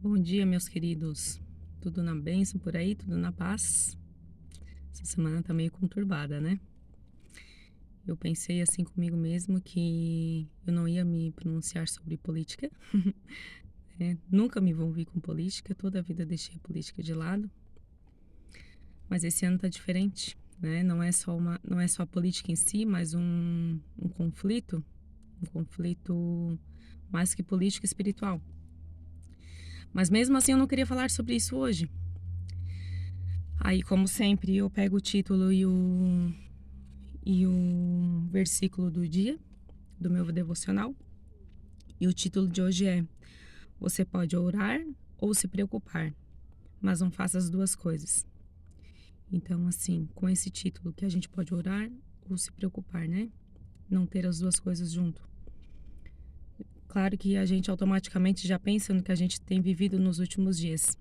Bom dia, meus queridos. Tudo na bênção por aí? Tudo na paz? Essa semana tá meio conturbada, né? Eu pensei assim comigo mesmo que eu não ia me pronunciar sobre política, né? Nunca me envolvi com política, toda a vida deixei a política de lado, mas esse ano tá diferente, né? Não é só a política em si, mas um conflito mais que político espiritual. Mas mesmo assim eu não queria falar sobre isso hoje. Aí, como sempre, eu pego o título e o versículo do dia, do meu devocional. E o título de hoje é: Você pode orar ou se preocupar, mas não faça as duas coisas. Então, assim, com esse título que a gente pode orar ou se preocupar, né? Não ter as duas coisas junto. Claro que a gente automaticamente já pensa no que a gente tem vivido nos últimos dias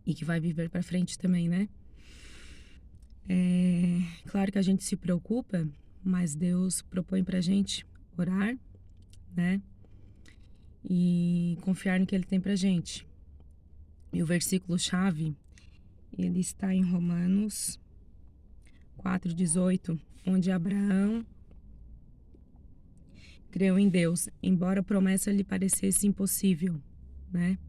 e que vai viver para frente também, né? Claro que a gente se preocupa, mas Deus propõe pra gente orar, né? E confiar no que Ele tem pra gente. E o versículo-chave, ele está em Romanos 4,18, onde Abraão creu em Deus, embora a promessa lhe parecesse impossível, né?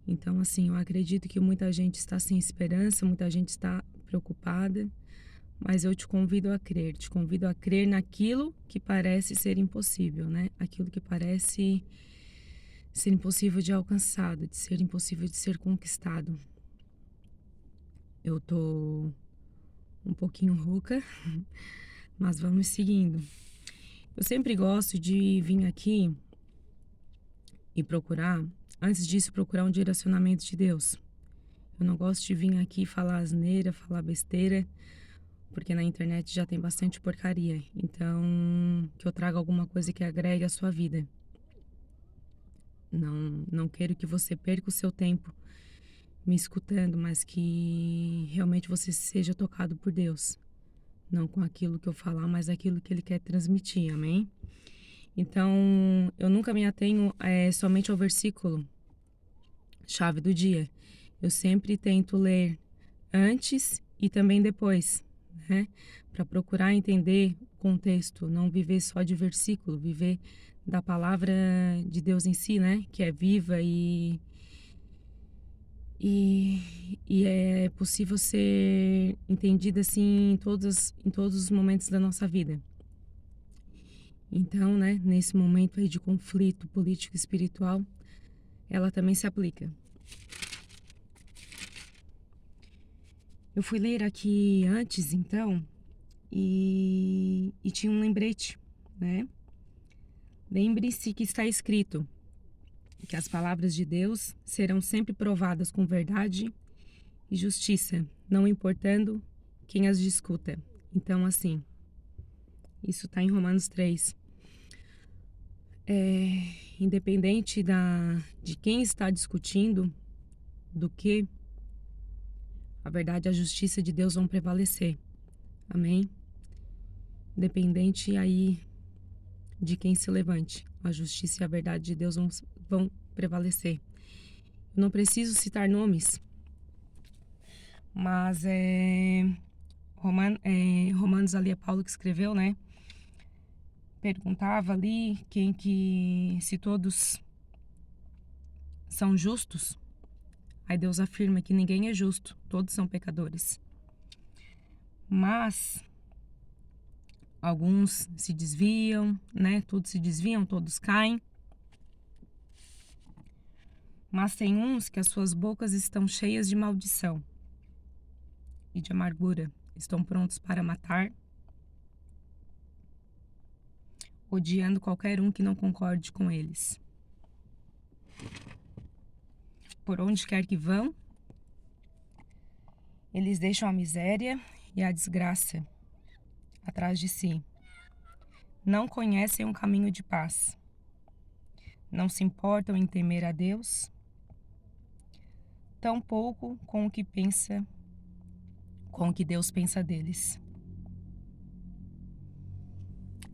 Então, assim, eu acredito que muita gente está sem esperança, muita gente está preocupada, mas eu te convido a crer naquilo que parece ser impossível, né? Aquilo que parece ser impossível de alcançado, de ser impossível de ser conquistado. Eu tô um pouquinho rouca, mas vamos seguindo. Eu sempre gosto de vir aqui e procurar, antes disso, procurar um direcionamento de Deus. Eu não gosto de vir aqui falar asneira, falar besteira, porque na internet já tem bastante porcaria. Então, que eu traga alguma coisa que agregue a sua vida. Não quero que você perca o seu tempo me escutando, mas que realmente você seja tocado por Deus. Não com aquilo que eu falar, mas aquilo que Ele quer transmitir, amém? Então, eu nunca me atenho somente ao versículo chave do dia. Eu sempre tento ler antes e também depois, né? Para procurar entender o contexto, não viver só de versículo, viver da palavra de Deus em si, né? Que é viva e é possível ser entendida assim em todos os momentos da nossa vida. Então, né, nesse momento aí de conflito político e espiritual, ela também se aplica. Eu fui ler aqui antes, então, e tinha um lembrete, né? Lembre-se que está escrito que as palavras de Deus serão sempre provadas com verdade e justiça, não importando quem as discuta. Então, assim, isso está em Romanos 3. Independente de quem está discutindo, do que, a verdade e a justiça de Deus vão prevalecer. Amém? Independente aí de quem se levante, a justiça e a verdade de Deus vão prevalecer. Eu não preciso citar nomes, mas Romanos ali é Paulo que escreveu, né? Perguntava ali se todos são justos. Aí Deus afirma que ninguém é justo, todos são pecadores. Mas alguns se desviam, né? Todos se desviam, todos caem. Mas tem uns que as suas bocas estão cheias de maldição e de amargura. Estão prontos para matar, odiando qualquer um que não concorde com eles. Por onde quer que vão, eles deixam a miséria e a desgraça atrás de si. Não conhecem um caminho de paz. Não se importam em temer a Deus, tampouco com o que Deus pensa deles.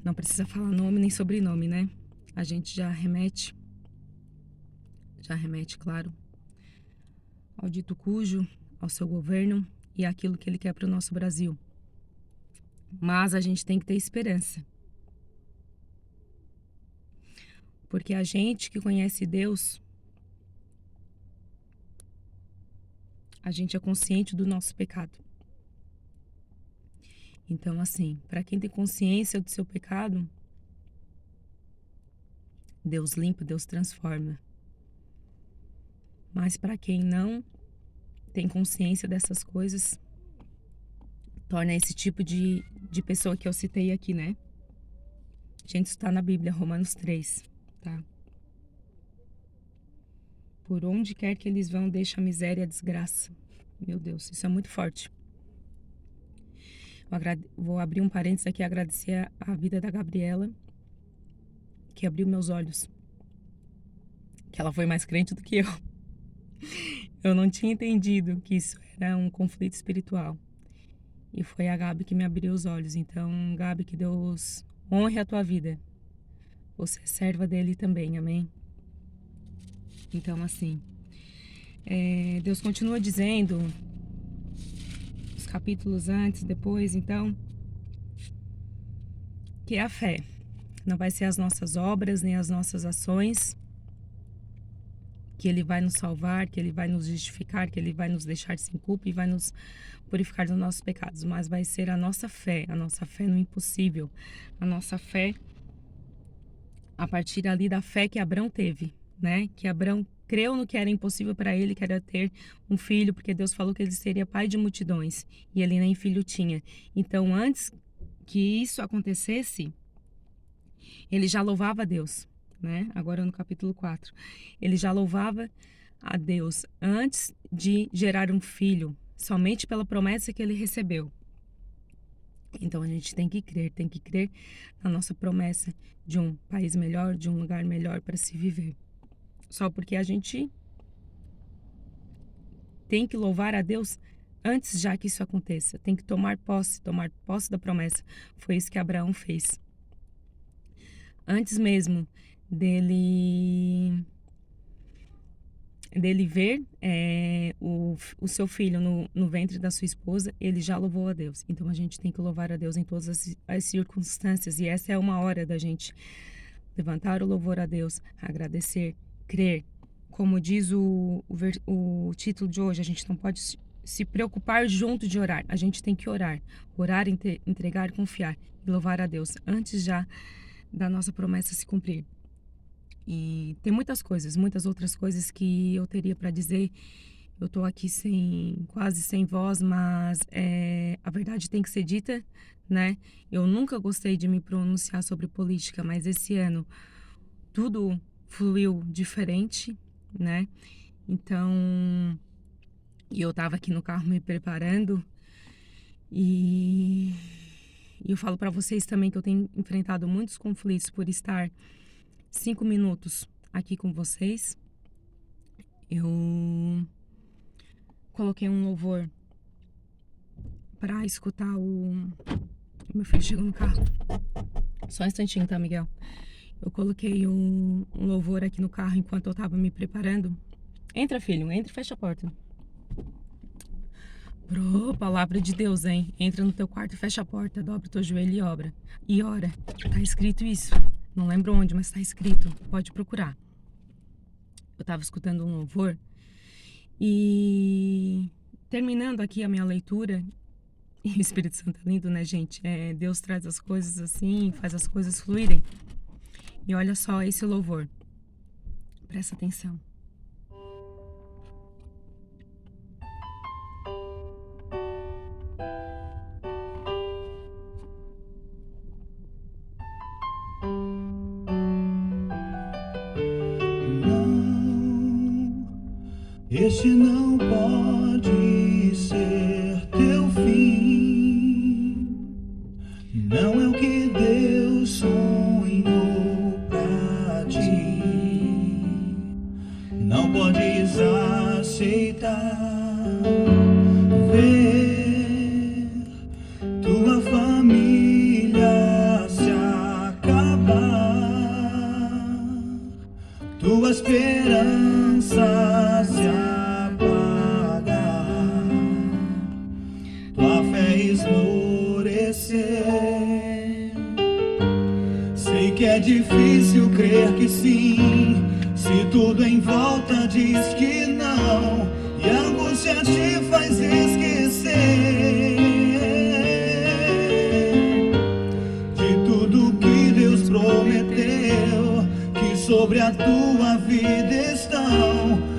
Não precisa falar nome nem sobrenome, né? A gente já remete, claro, ao dito cujo, ao seu governo e àquilo que ele quer para o nosso Brasil. Mas a gente tem que ter esperança. Porque a gente que conhece Deus, a gente é consciente do nosso pecado. Então, assim, para quem tem consciência do seu pecado, Deus limpa, Deus transforma. Mas para quem não tem consciência dessas coisas, torna esse tipo de pessoa que eu citei aqui, né? Gente, isso está na Bíblia, Romanos 3, tá? Por onde quer que eles vão, deixa a miséria e a desgraça. Meu Deus, isso é muito forte. Vou abrir um parênteses aqui e agradecer a vida da Gabriela, que abriu meus olhos. Que ela foi mais crente do que eu. Eu não tinha entendido que isso era um conflito espiritual. E foi a Gabi que me abriu os olhos. Então, Gabi, que Deus honre a tua vida. Você é serva dele também, amém? Então, assim, Deus continua dizendo, os capítulos antes, depois, então, que a fé não vai ser as nossas obras, nem as nossas ações, que ele vai nos salvar, que ele vai nos justificar, que ele vai nos deixar sem culpa e vai nos purificar dos nossos pecados, mas vai ser a nossa fé no impossível, a nossa fé a partir ali da fé que Abrão teve, né? Que Abrão creu no que era impossível para ele, que era ter um filho, porque Deus falou que ele seria pai de multidões e ele nem filho tinha. Então, antes que isso acontecesse, ele já louvava a Deus, né? Agora no capítulo 4. Ele já louvava a Deus antes de gerar um filho, somente pela promessa que ele recebeu. Então a gente tem que crer na nossa promessa de um país melhor, de um lugar melhor para se viver. Só porque a gente tem que louvar a Deus antes já que isso aconteça. Tem que tomar posse da promessa. Foi isso que Abraão fez. Antes mesmo dele ver o seu filho no ventre da sua esposa, ele já louvou a Deus. Então a gente tem que louvar a Deus em todas as circunstâncias, e essa é uma hora da gente levantar o louvor a Deus, agradecer, crer. Como diz o título de hoje, a gente não pode se preocupar junto de orar, a gente tem que orar, entregar, confiar e louvar a Deus antes já da nossa promessa se cumprir. E tem muitas outras coisas que eu teria para dizer. Eu tô aqui quase sem voz, mas a verdade tem que ser dita, né? Eu nunca gostei de me pronunciar sobre política, mas esse ano tudo fluiu diferente, né? Então, eu tava aqui no carro me preparando e eu falo para vocês também que eu tenho enfrentado muitos conflitos por estar 5 minutos aqui com vocês. Eu coloquei um louvor para escutar Meu filho chegou no carro. Só um instantinho, tá, Miguel? Eu coloquei um louvor aqui no carro enquanto eu tava me preparando. Entra, filho, entra e fecha a porta. Palavra de Deus, hein? Entra no teu quarto e fecha a porta, dobra o teu joelho e ora. Tá escrito isso. Não lembro onde, mas tá escrito. Pode procurar. Eu tava escutando um louvor e terminando aqui a minha leitura. E o Espírito Santo é lindo, né, gente? Deus traz as coisas assim, faz as coisas fluírem. E olha só esse louvor. Presta atenção. Este não pode ser teu fim, não é o que Deus sonhou pra ti. Não podes aceitar ver tua família se acabar, tua esperança é difícil crer que sim, se tudo em volta diz que não, e a angústia te faz esquecer de tudo que Deus prometeu, que sobre a tua vida estão